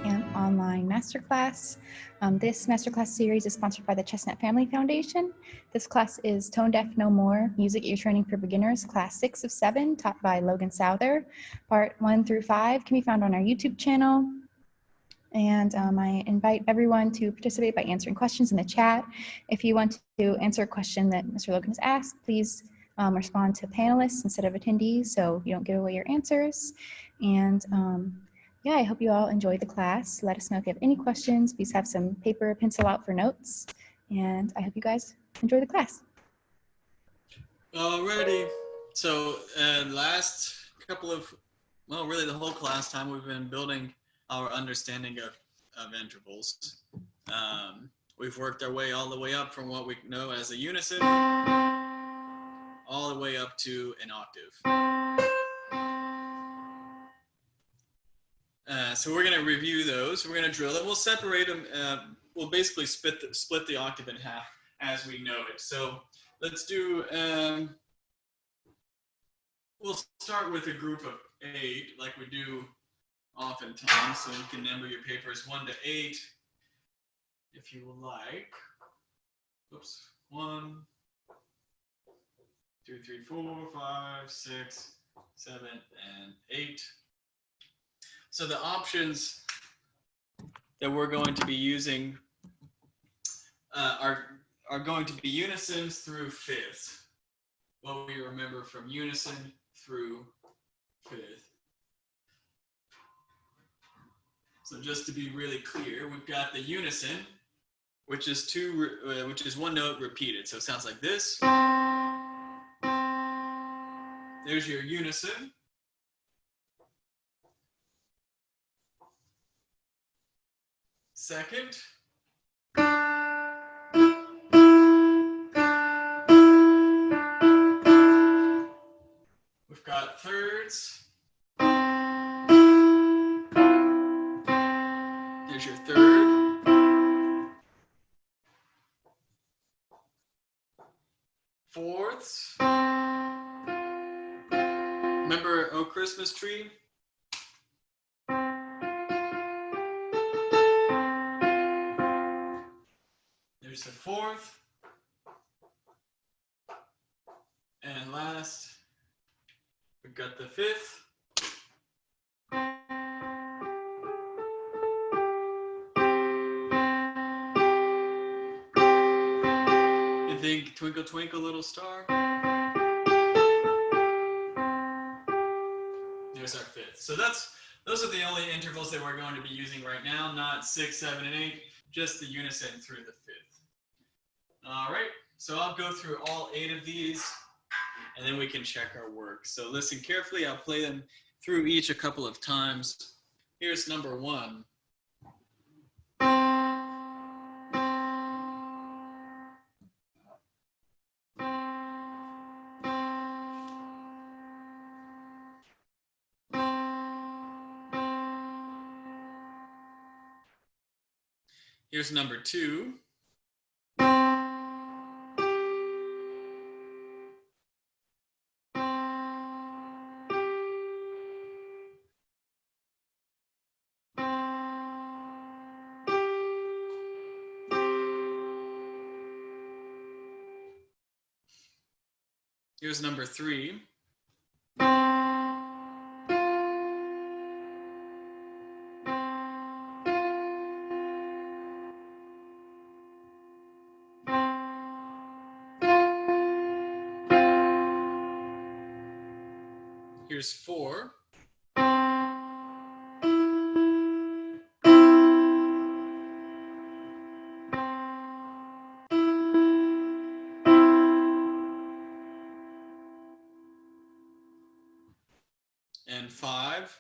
online masterclass. This masterclass series is sponsored by the Chestnut Family Foundation. This class is Tone Deaf No More, Music Ear Training for Beginners, Class 6 of 7, taught by Logan Souther. Part 1 through 5 can be found on our YouTube channel. And I invite everyone to participate by answering questions in the chat. If you want to answer a question that Mr. Logan has asked, please respond to panelists instead of attendees so you don't give away your answers. And yeah, I hope you all enjoy the class. Let us know if you have any questions. Please have some paper, pencil out for notes. And I hope you guys enjoy the class. Alrighty. So last couple of, well, really the whole class time, we've been building our understanding of intervals. We've worked our way all the way up from what we know as a unison, all the way up to an octave. So we're going to review those. We're going to drill them. We'll separate them. We'll basically split the octave in half as we know it. So let's do, we'll start with a group of 8 like we do oftentimes. So you can number your papers 1 to 8 if you would like. Oops. 1, 2, 3, 4, 5, 6, 7, and 8. So the options that we're going to be using are going to be unisons through fifths. What we remember from unison through fifth. So just to be really clear, we've got the unison, which is 1 note repeated. So it sounds like this. There's your unison. Second. We've got thirds. There's your third. Fourths. Remember "Oh Christmas Tree"? There's the fourth. And last, we've got the fifth. You think "Twinkle Twinkle Little Star"? There's our fifth. So those are the only intervals that we're going to be using right now, not 6, 7, and 8, just the unison through the fifth. All right, so I'll go through all 8 of these, and then we can check our work. So listen carefully. I'll play them through each a couple of times. Here's number 1. Here's number 2. Here's number 3. Here's 4. And 5.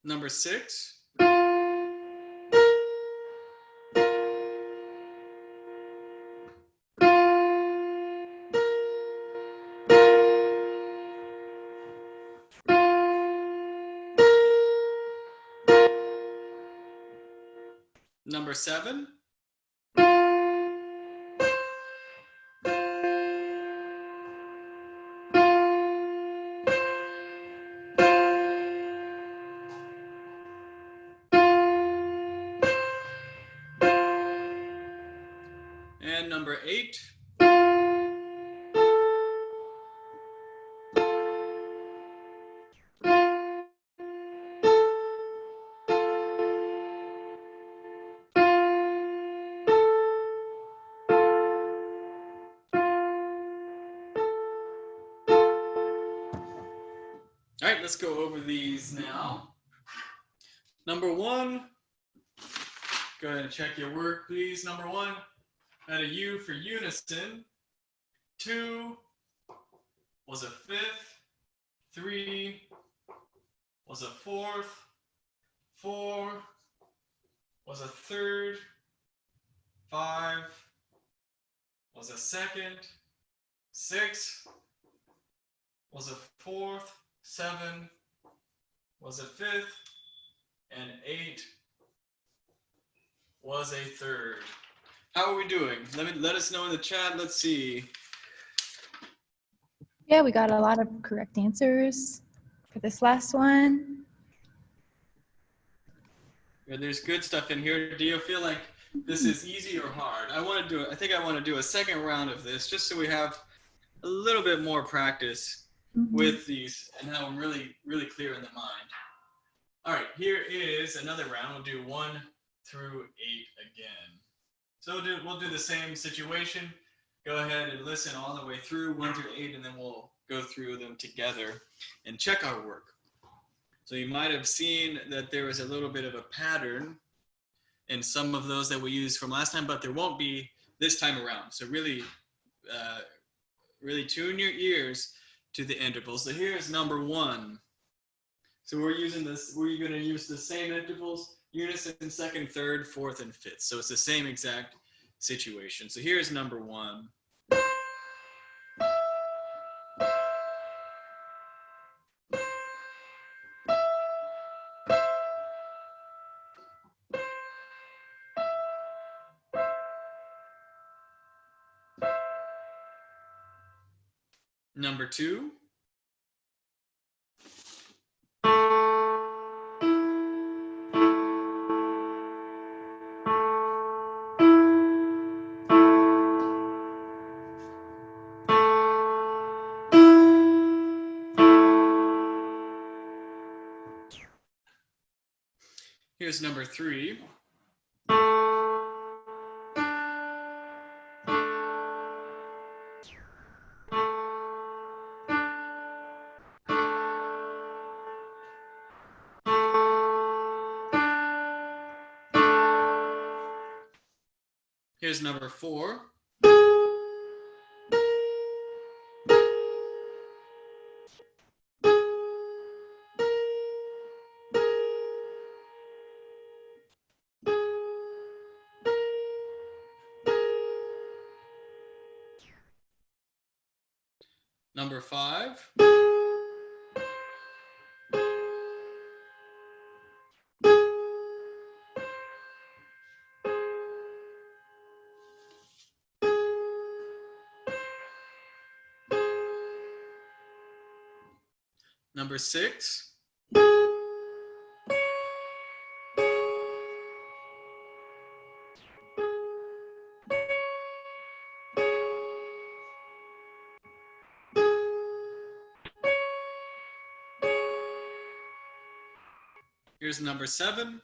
Number 6. Number 7. And number 8. All right, let's go over these now. Number 1, go ahead and check your work, please. Number 1, had a U for unison. 2 was a 5th. 3 was a 4th. 4 was a 3rd. 5 was a 2nd. 6 was a 4th. 7 was a 5th. And 8 was a 3rd. How are we doing? Let us know in the chat. Let's see. Yeah, we got a lot of correct answers for this last one. Yeah, there's good stuff in here. Do you feel like this is easy or hard? I think I want to do a second round of this just so we have a little bit more practice with these and have them really, really clear in the mind. All right, here is another round. We'll do 1 through 8 again. So we'll do the same situation. Go ahead and listen all the way through 1 through 8, and then we'll go through them together and check our work. So you might have seen that there was a little bit of a pattern in some of those that we used from last time, but there won't be this time around. So really, really tune your ears to the intervals. So here's number 1. So we're going to use the same intervals, unison, 2nd, 3rd, 4th, and 5th. So it's the same exact situation. So here's number 1. Number 2. Here's number 3. Here's number 4. Number 5. Number 6. Here's number 7.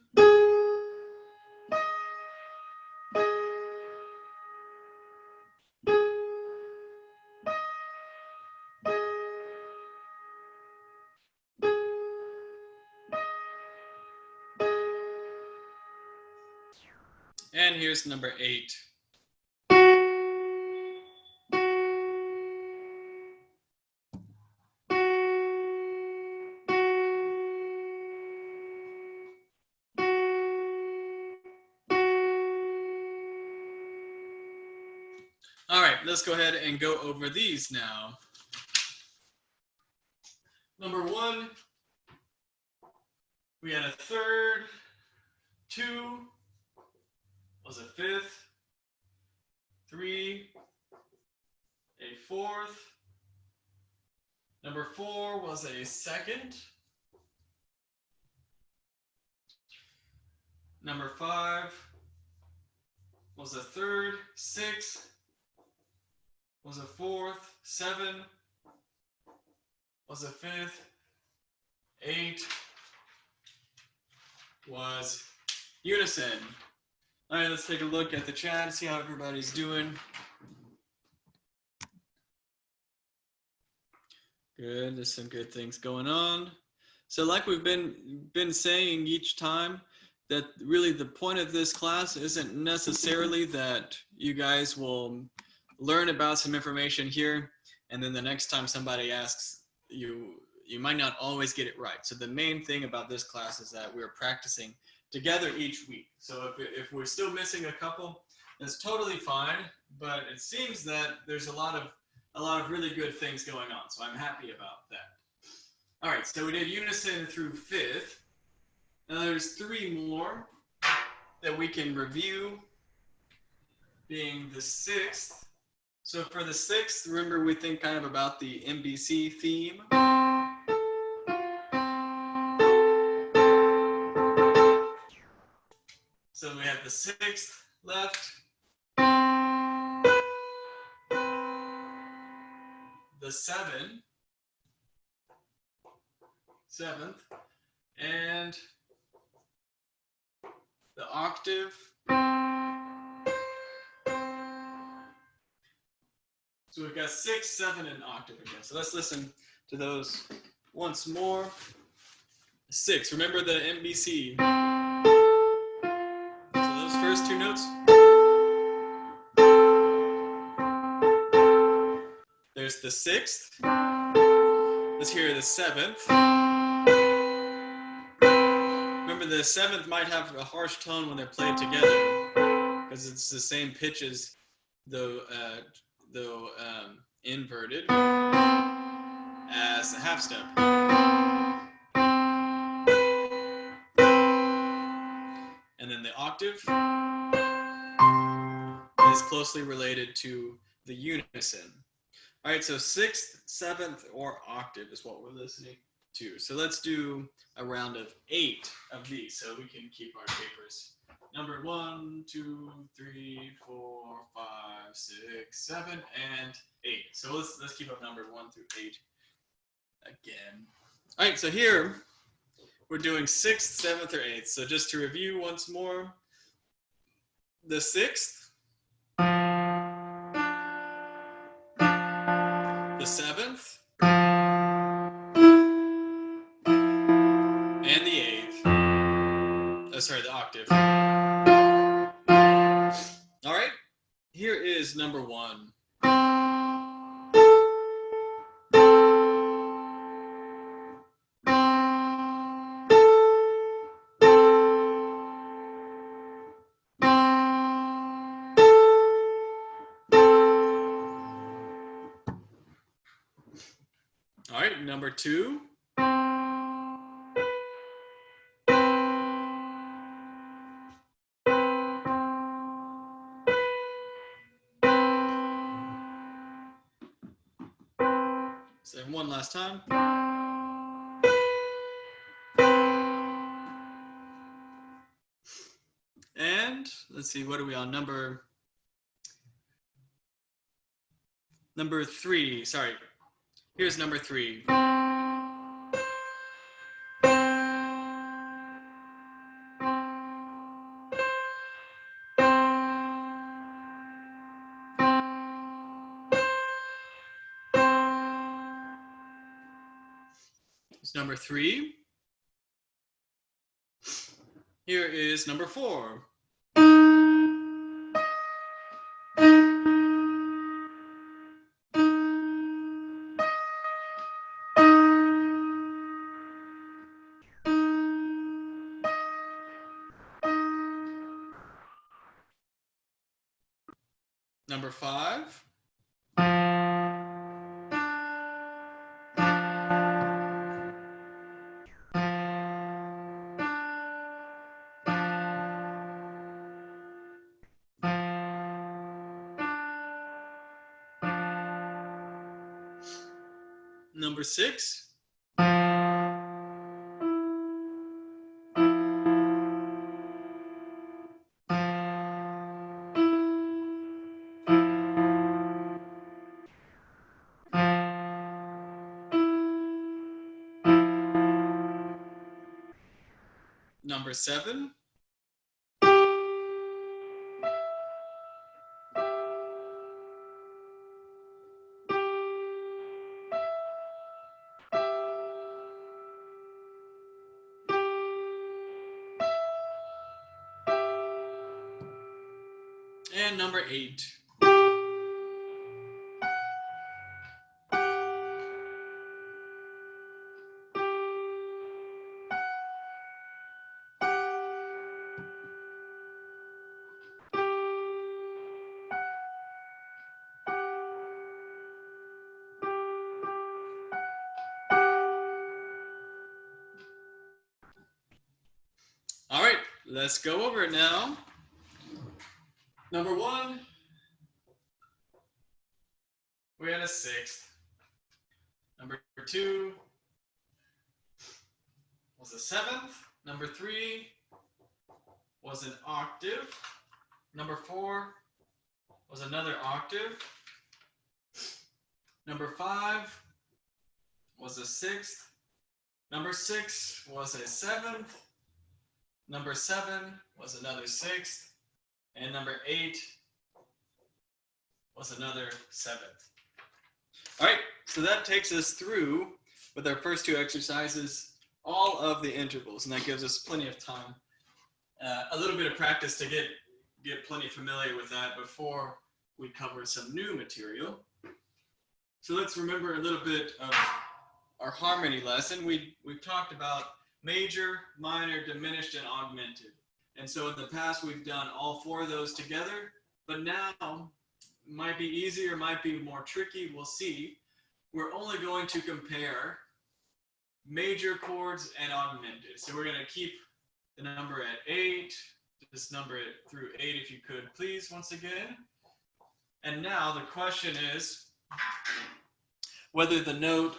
And here's number 8. All right, let's go ahead and go over these now. Number 1, we had a 3rd, 2, was a fifth, 3, a fourth. Number 4 was a second. Number 5 was a third. 6 was a fourth. 7 was a fifth. 8 was unison. All right, let's take a look at the chat, see how everybody's doing. Good, there's some good things going on. So like we've been saying each time, that really the point of this class isn't necessarily that you guys will learn about some information here, and then the next time somebody asks you, you might not always get it right. So the main thing about this class is that we're practicing together each week. So if we're still missing a couple, that's totally fine, but it seems that there's a lot of really good things going on, so I'm happy about that. All right, so we did unison through fifth. Now there's 3 more that we can review, being the 6th. So for the 6th, remember we think kind of about the MBC theme. So we have the 6th left, the 7th, and the octave. So we've got 6, 7, and octave again. So let's listen to those once more. 6, remember the MBC. So those first 2 notes. There's the 6th. Let's hear the 7th. Remember the 7th might have a harsh tone when they're played together because it's the same pitch as though inverted as the half step. And then the octave is closely related to the unison. All right, so 6th, 7th, or octave is what we're listening to. So let's do a round of 8 of these so we can keep our papers numbered 1, 2, 3, 4, 5, 6, 7, and 8. So let's keep up number 1 through 8 again. All right, so here we're doing 6th, 7th, or 8th. So just to review once more, the 6th, the 7th, and the 8th. Oh, sorry, the octave. All right, here is number 1. All right, number 2. So one last time. And let's see, what are we on? Number 3. Sorry. Here's number 3. It's number 3. Here is number 4. Number 5. Number 6. Number 7. And number 8. All right, let's go over it now. Number 1, we had a 6th. Number 2 was a 7th. Number 3 was an octave. Number 4 was another octave. Number 5 was a 6th. Number 6 was a 7th. Number 7 was another 6th. And number 8 was another 7th. All right, so that takes us through, with our first 2 exercises, all of the intervals, and that gives us plenty of time, a little bit of practice to get plenty familiar with that before we cover some new material. So let's remember a little bit of our harmony lesson. We've talked about major, minor, diminished, and augmented. And so in the past, we've done all 4 of those together, but now might be easier, might be more tricky, we'll see. We're only going to compare major chords and augmented. So we're going to keep the number at 8, just number it through 8 if you could, please, once again. And now the question is whether the note,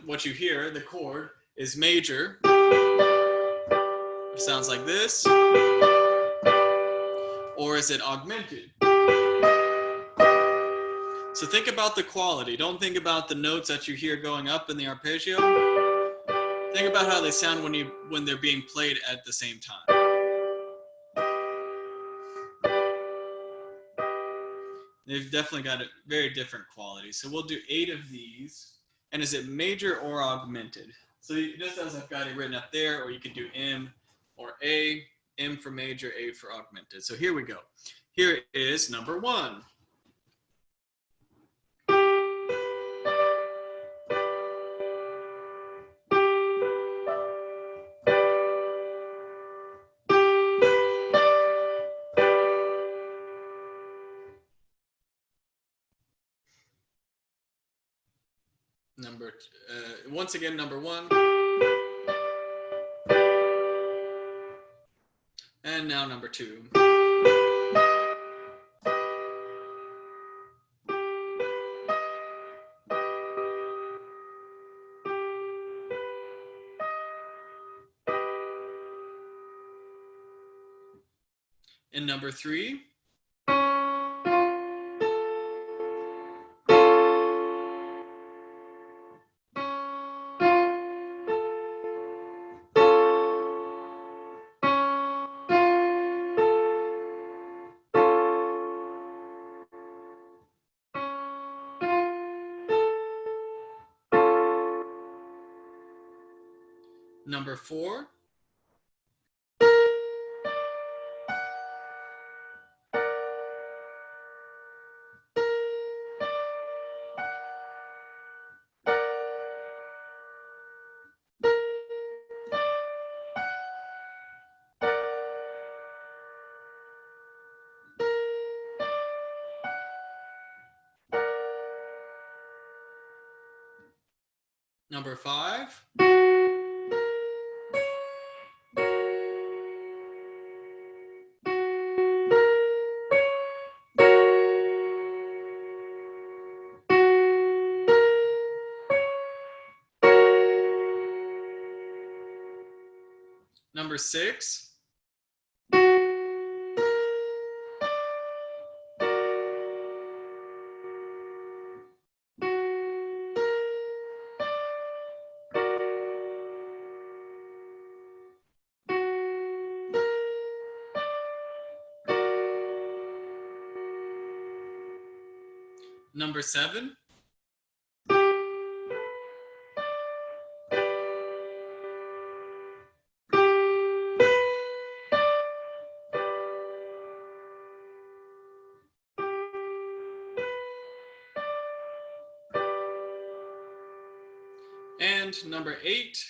what you hear, the chord, is major, which sounds like this, or is it augmented? So think about the quality. Don't think about the notes that you hear going up in the arpeggio. Think about how they sound when they're being played at the same time. They've definitely got a very different quality. So we'll do 8 of these. And is it major or augmented? So just as I've got it written up there, or you could do M or A. M for major, A for augmented. So here we go. Here is number 1. Once again, number 1. And now number 2. And number 3. Number 4. Number 5. Number 6. Number 7. And number 8.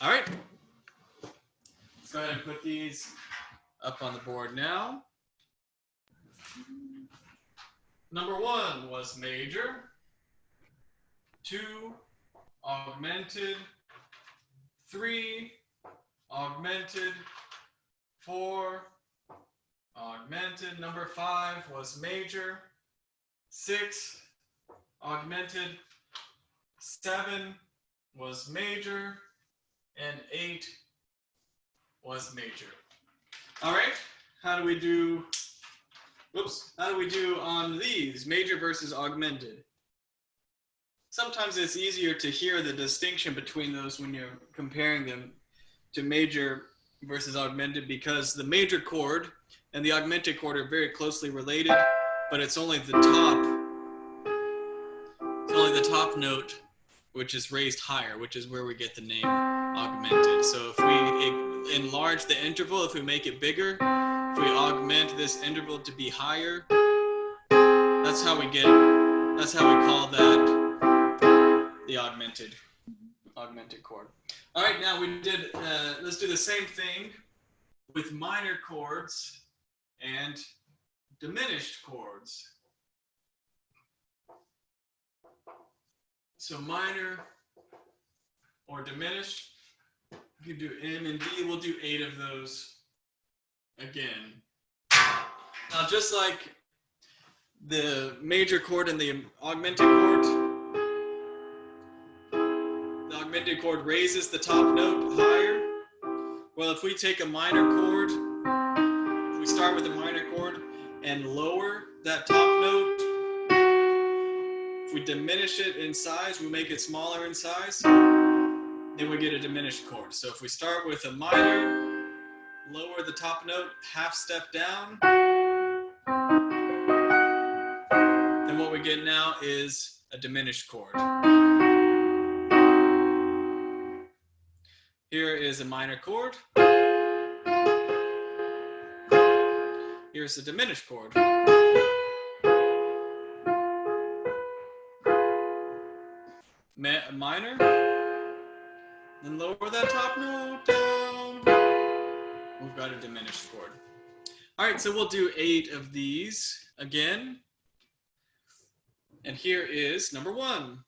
All right. Let's go ahead and put these up on the board now. Number 1 was major. 2, augmented. 3, augmented. 4, augmented. Number 5 was major. 6, augmented. 7 was major. And 8 was major. All right, how do we do, how do we do on these, major versus augmented? Sometimes it's easier to hear the distinction between those when you're comparing them to major versus augmented, because the major chord and the augmented chord are very closely related, but it's only the top note which is raised higher, which is where we get the name augmented. So if we enlarge the interval, if we make it bigger, if we augment this interval to be higher, that's how we call that the augmented chord. All right, now let's do the same thing with minor chords and diminished chords. So minor or diminished, you can do M and D. We'll do 8 of those again. Now, just like the major chord and the augmented chord raises the top note higher. Well, if we take a minor chord, if we start with a minor chord and lower that top note, if we diminish it in size, we make it smaller in size, then we get a diminished chord. So if we start with a minor, lower the top note, half step down, then what we get now is a diminished chord. Here is a minor chord. Here's a diminished chord. Minor, then lower that top note down. We've got a diminished chord. All right, so we'll do 8 of these again. And here is number 1.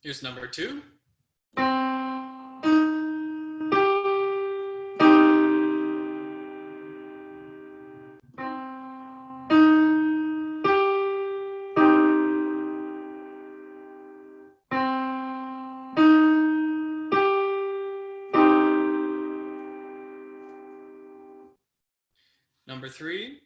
Here's number 2. Number 3.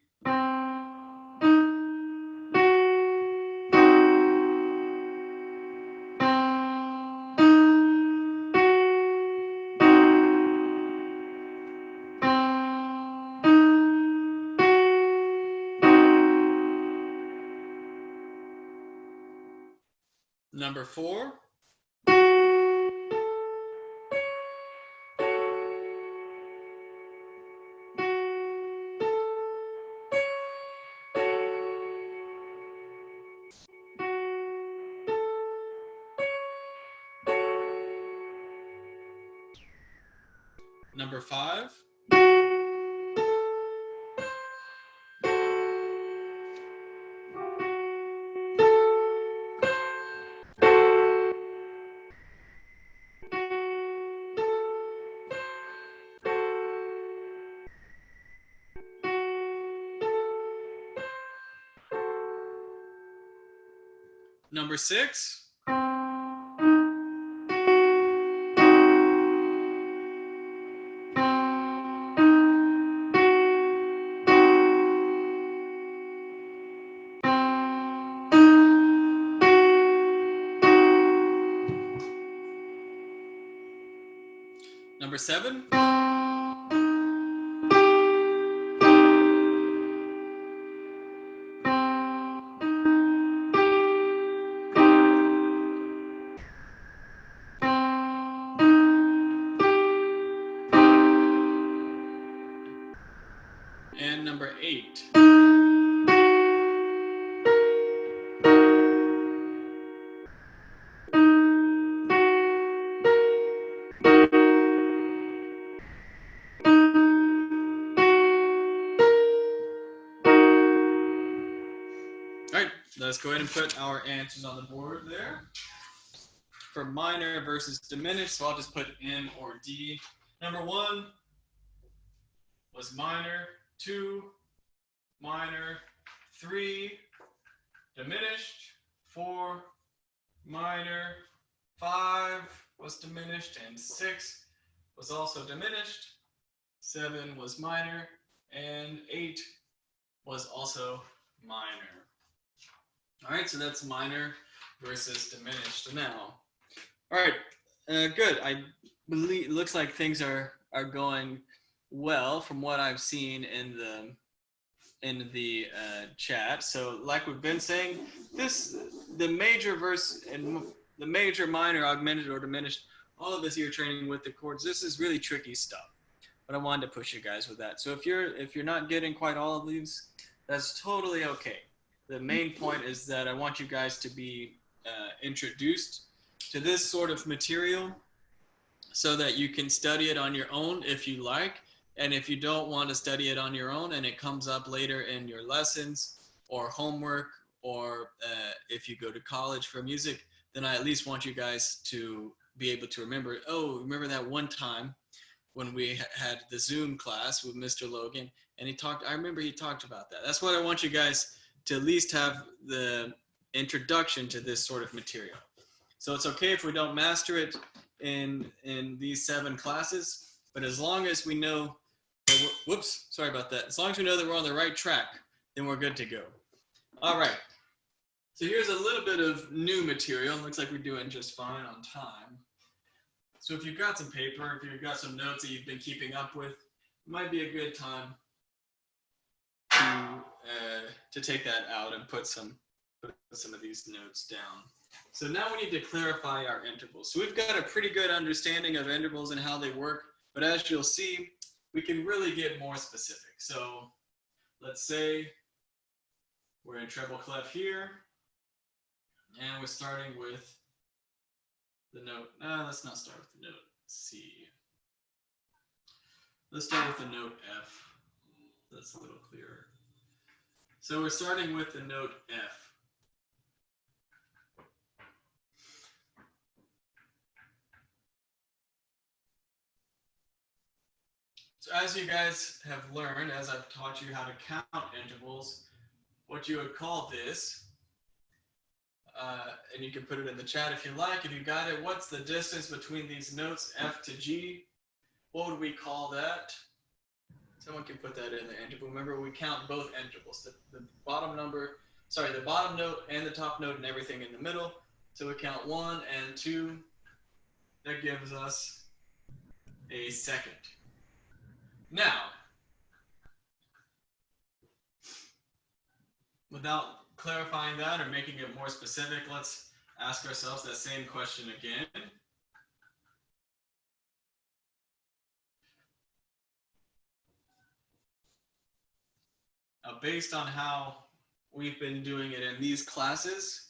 Number 4. Number 5. Number 6. Number 7. And number 8. All right, let's go ahead and put our answers on the board there. For minor versus diminished, so I'll just put M or D. Number 1 was minor, 2, minor, 3, diminished, 4, minor, 5 was diminished, and 6 was also diminished, 7 was minor, and 8 was also minor. All right, so that's minor versus diminished now. All right, good. I believe it looks like things are going well from what I've seen in the chat. So like we've been saying, the major verse and the major, minor, augmented, or diminished, all of this ear training with the chords, this is really tricky stuff. But I wanted to push you guys with that. So if you're not getting quite all of these, that's totally okay. The main point is that I want you guys to be introduced to this sort of material so that you can study it on your own if you like. And if you don't want to study it on your own and it comes up later in your lessons or homework, or if you go to college for music, then I at least want you guys to be able to remember, oh, remember that one time when we had the Zoom class with Mr. Logan, and I remember he talked about that. That's what I want you guys to at least have the introduction to this sort of material. So it's okay if we don't master it in these 7 classes, but as long as we know that whoops, sorry about that. As long as we know that we're on the right track, then we're good to go. All right. So here's a little bit of new material. Looks like we're doing just fine on time. So if you've got some paper, if you've got some notes that you've been keeping up with, it might be a good time to take that out and put some of these notes down. So now we need to clarify our intervals. So we've got a pretty good understanding of intervals and how they work, but as you'll see, we can really get more specific. So let's say we're in treble clef here, and we're starting with the note. Let's not start with the note C. Let's start with the note F. That's a little clearer. So we're starting with the note F. So as you guys have learned, as I've taught you how to count intervals, what you would call this, and you can put it in the chat if you like, if you got it, what's the distance between these notes, F to G? What would we call that? Someone can put that in the interval. Remember, we count both intervals, the bottom note and the top note and everything in the middle. So we count 1 and 2. That gives us a second. Now, without clarifying that or making it more specific, let's ask ourselves that same question again. Based on how we've been doing it in these classes,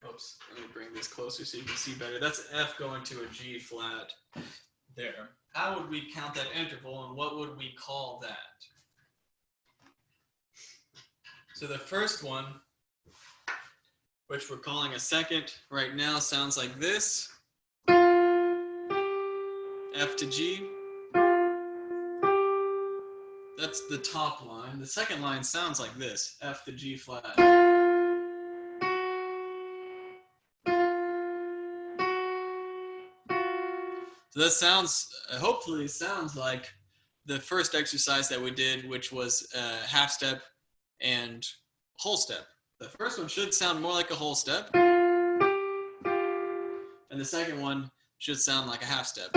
oops, let me bring this closer so you can see better. That's F going to a G flat there. how would we count that interval and what would we call that? So the first one, which we're calling a second right now, sounds like this. F to G. That's the top line. The second line sounds like this, F to G flat. So that sounds, hopefully sounds like the first exercise that we did, which was half step and whole step. The first one should sound more like a whole step. And the second one should sound like a half step.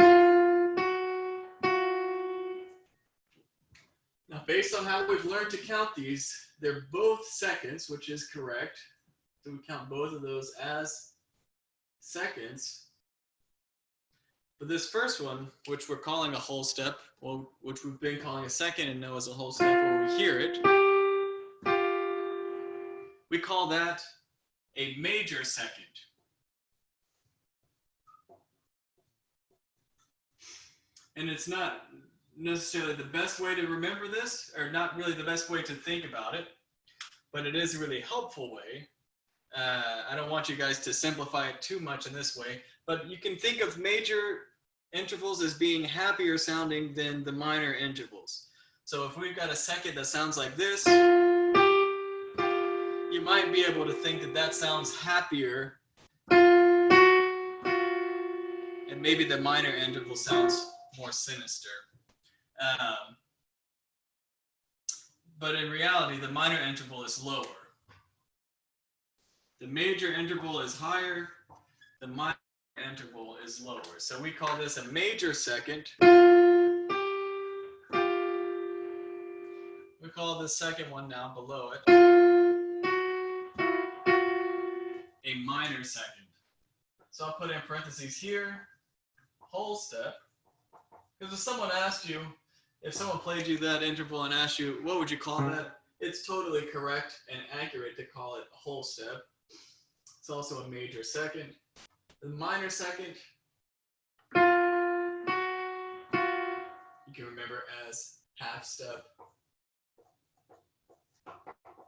Now, based on how we've learned to count these, they're both seconds, which is correct. So we count both of those as seconds. But this first one, which we're calling a whole step, well, which we've been calling a second and know as a whole step when we hear it, we call that a major second. And it's not necessarily the best way to remember this, or not really the best way to think about it, but it is a really helpful way. I don't want you guys to simplify it too much in this way, but you can think of major intervals as being happier sounding than the minor intervals. So if we've got a second that sounds like this, you might be able to think that that sounds happier, and maybe the minor interval sounds more sinister. But in reality, the minor interval is lower. The major interval is higher, the minor interval is lower. So we call this a major second. We call the second one down below it a minor second. So I'll put in parentheses here, whole step. Because if someone asked you, if someone played you that interval and asked you, what would you call that? It's totally correct and accurate to call it a whole step. It's also a major second. The minor second, you can remember as half step.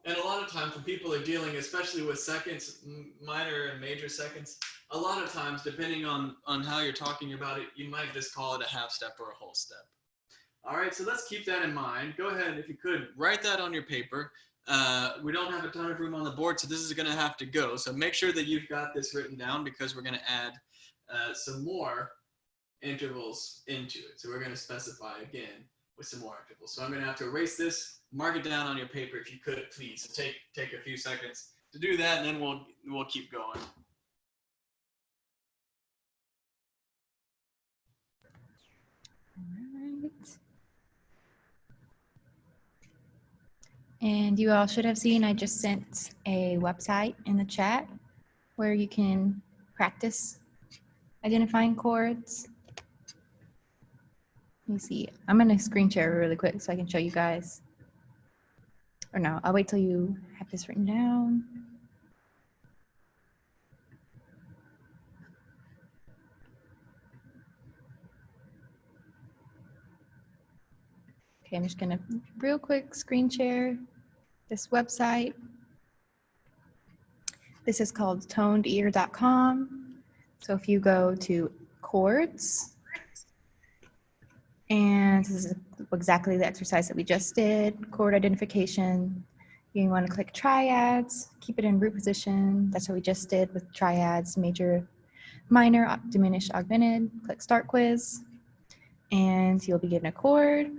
And a lot of times when people are dealing, especially with seconds, minor and major seconds, a lot of times, depending on how you're talking about it, you might just call it a half step or a whole step. All right, so let's keep that in mind. Go ahead, if you could, write that on your paper. We don't have a ton of room on the board, so this is going to have to go. So make sure that you've got this written down because we're going to add some more intervals into it. So we're going to specify again with some more intervals. So I'm going to have to erase this, mark it down on your paper if you could, please. So take a few seconds to do that, and then we'll keep going. And you all should have seen I just sent a website in the chat where you can practice identifying chords. Let me see. I'm going to screen share really quick so I can show you guys. Or no, I'll wait till you have this written down. Okay, I'm just going to real quick screen share this website. This is called tonedear.com. So if you go to Chords, and this is exactly the exercise that we just did, chord identification. You want to click triads, keep it in root position. That's what we just did with triads, major, minor, diminished, augmented. Click start quiz, and you'll be given a chord.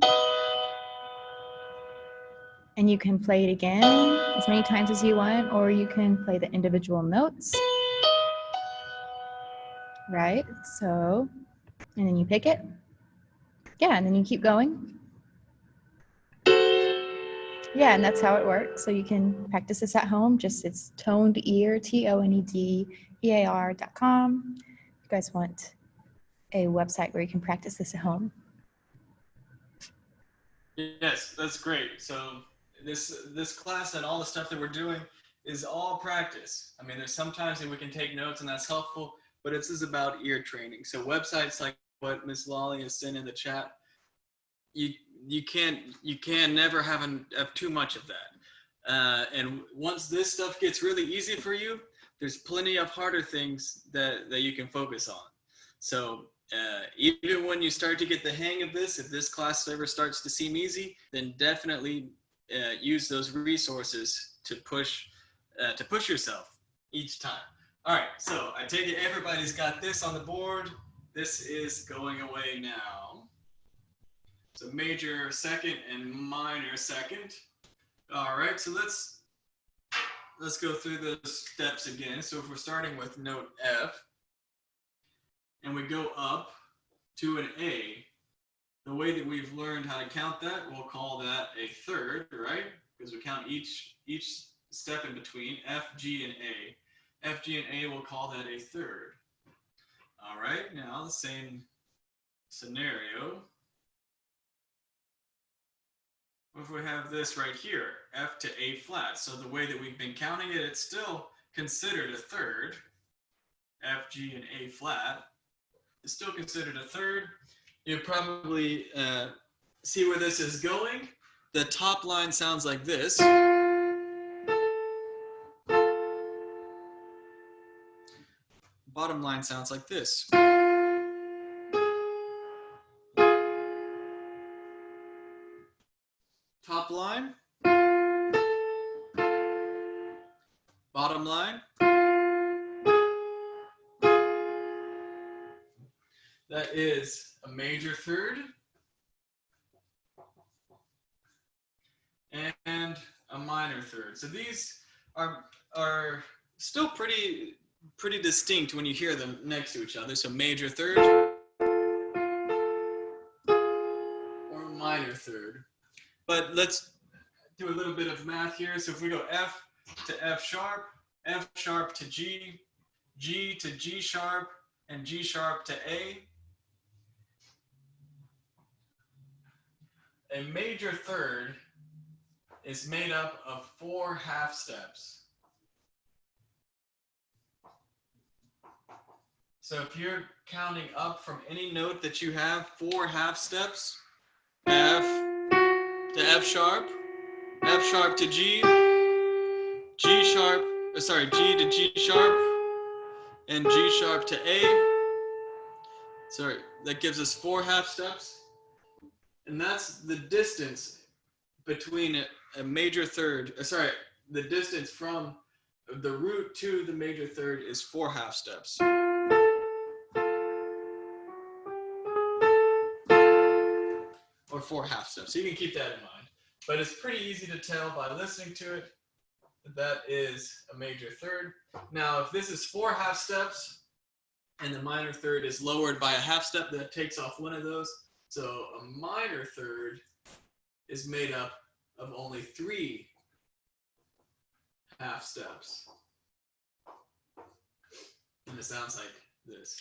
And you can play it again as many times as you want, or you can play the individual notes. Right, so, and then you pick it. Yeah, and then you keep going. Yeah, and that's how it works. So you can practice this at home. Just it's tonedear, tonedear.com. If you guys want a website where you can practice this at home. Yes, that's great. So this class and all the stuff that we're doing is all practice. I mean, there's sometimes that we can take notes and that's helpful, but this is about ear training. So websites like what Miss Lolly has sent in the chat. You can never have too much of that. And once this stuff gets really easy for you, there's plenty of harder things that you can focus on. So even when you start to get the hang of this, if this class ever starts to seem easy, then definitely use those resources to push yourself each time. All right, so I take it everybody's got this on the board. This is going away now. So major second and minor second. All right, so let's go through those steps again. So if we're starting with note F and we go up to an A, the way that we've learned how to count that, we'll call that a third, right? Because we count each step in between, F, G, and A. F, G, and A, we'll call that a third. All right, now the same scenario. If we have this right here, F to A flat, so the way that we've been counting it, it's still considered a third. F, G, and A flat is still considered a third. You probably see where this is going. The top line sounds like this. Bottom line sounds like this. Top line. Bottom line. That is a major third and a minor third. So these are still pretty distinct when you hear them next to each other. So major third or minor third. But let's do a little bit of math here. So if we go F to F sharp to G, G to G sharp, and G sharp to A, a major third is made up of 4 half steps. So if you're counting up from any note that you have, 4 half steps, F to F sharp to G, G to G sharp, and G sharp to A. Sorry, that gives us 4 half steps. And that's the distance between a major third, the distance from the root to the major third is 4 half steps. Or 4 half steps, so you can keep that in mind. But it's pretty easy to tell by listening to it that is a major third. Now, if this is 4 half steps and the minor third is lowered by a half step, that takes off one of those. So a minor third is made up of only 3 half steps. And it sounds like this.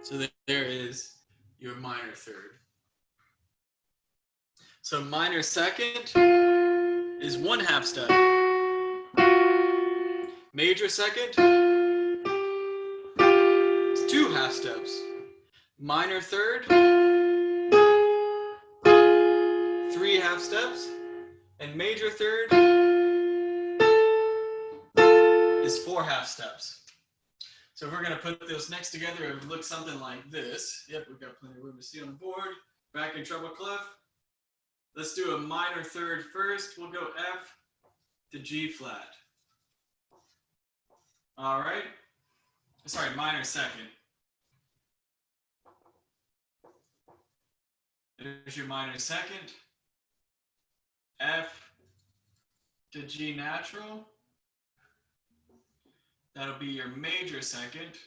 So there is your minor third. So minor second is 1 half step. Major second is 2 half steps. Minor third, 3 half steps. And major third is 4 half steps. So if we're going to put those next together, it would look something like this. Yep, we've got plenty of room to see on the board. Back in treble clef. Let's do a minor third first. We'll go F to G flat. All right. Sorry, minor second. There's your minor second. F to G natural. That'll be your major second.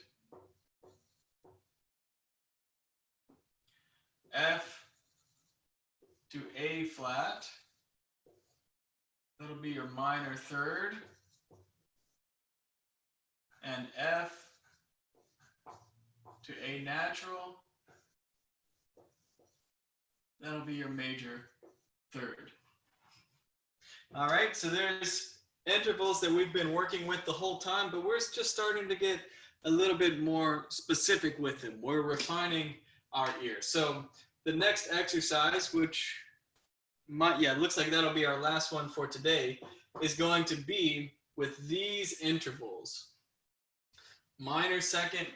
F to A flat. That'll be your minor third. And F to A natural. That'll be your major third. All right, so there's intervals that we've been working with the whole time, but we're just starting to get a little bit more specific with them. We're refining our ear. So the next exercise, which it looks like that'll be our last one for today, is going to be with these intervals. Minor second,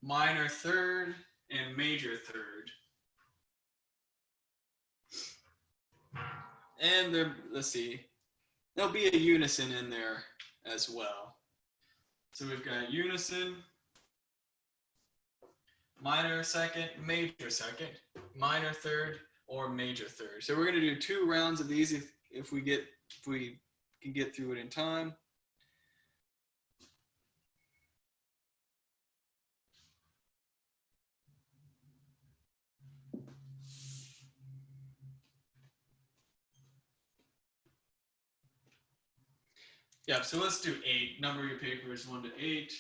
minor third, and major third. And let's see, there'll be a unison in there as well. So we've got unison, minor second, minor third, or major third. So we're going to do 2 rounds of these if we can get through it in time. Yeah, so let's do 8. Number your papers 1 to 8.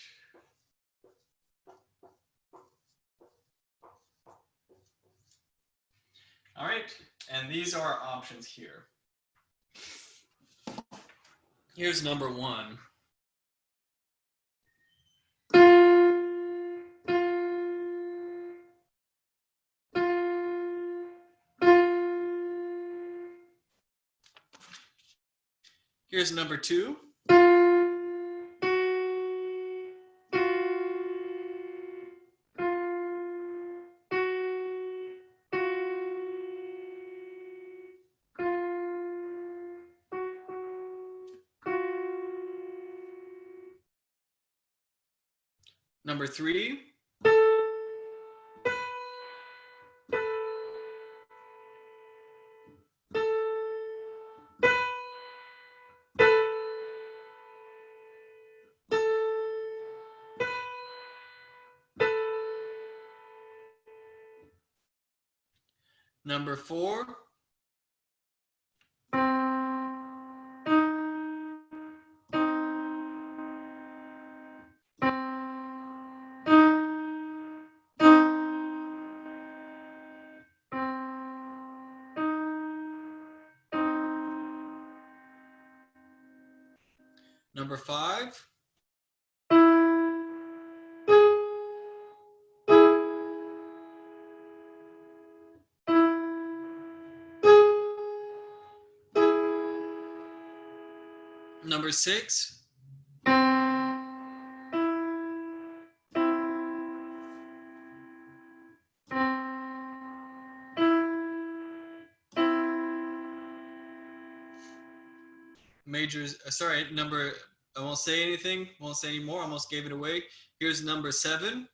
All right, and these are our options here. Here's number 1. Here's number 2. Number 3. Number 4. Number 5. Number 6. I won't say anything, won't say any more, almost gave it away. Here's number 7.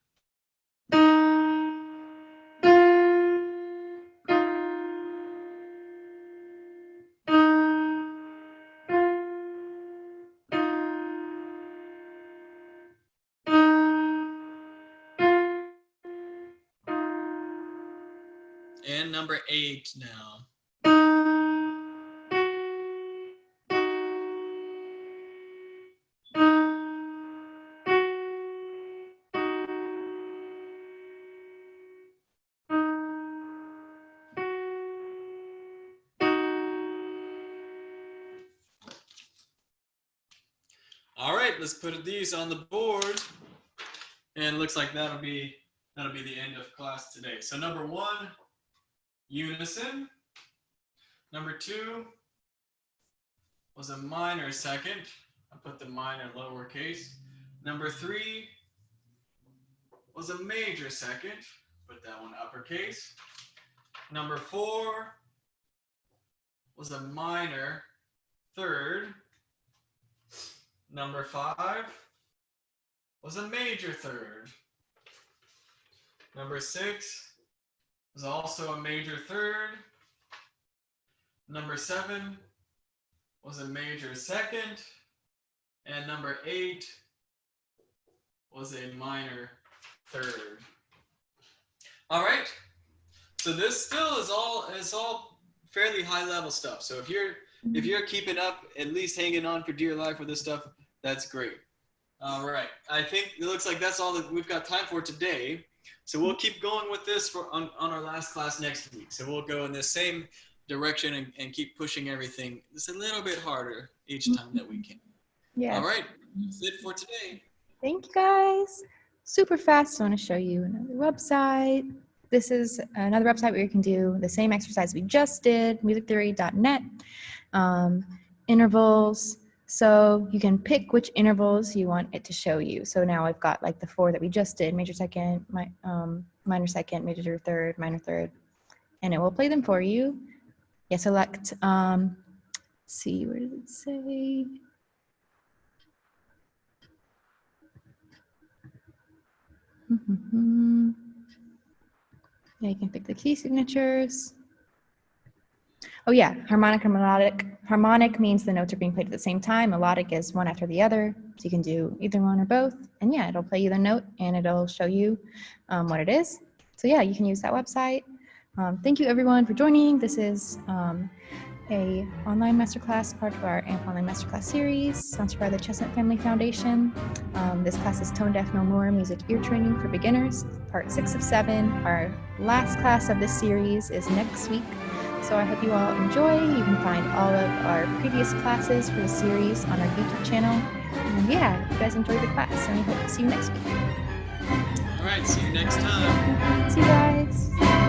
And number 8 now. All right, let's put these on the board. And it looks like that'll be the end of class today. So number 1, unison. Number 2 was a minor second. I put the minor lowercase. Number 3 was a major second. Put that one uppercase. Number 4 was a minor third. Number 5 was a major third. Number 6 was also a major third. Number 7 was a major second. And number 8 was a minor third. All right. So this still is all fairly high level stuff. So if you're keeping up, at least hanging on for dear life with this stuff, that's great. All right. I think it looks like that's all that we've got time for today. So we'll keep going with this on our last class next week. So we'll go in this same direction and keep pushing everything just a little bit harder each time that we can. Yeah. All right, that's it for today. Thank you guys. Super fast. I want to show you another website. This is another website where you can do the same exercise we just did, musictheory.net. Intervals. So you can pick which intervals you want it to show you. So now I've got like the 4 that we just did, major second, minor second, major third, minor third, and it will play them for you. Yeah, select, let's see, where does it say? Yeah, you can pick the key signatures. Oh yeah, harmonic and melodic. Harmonic means the notes are being played at the same time. Melodic is one after the other. So you can do either one or both. And yeah, it'll play you the note and it'll show you what it is. So yeah, you can use that website. Thank you everyone for joining. This is a online masterclass, part of our AMP Online Masterclass series, sponsored by the Chestnut Family Foundation. This class is Tone Deaf No More, Music Ear Training for Beginners, part 6 of 7. Our last class of this series is next week. So I hope you all enjoy. You can find all of our previous classes for the series on our YouTube channel. And yeah, you guys enjoyed the class, and we hope to see you next week. All right, see you next time. See you guys.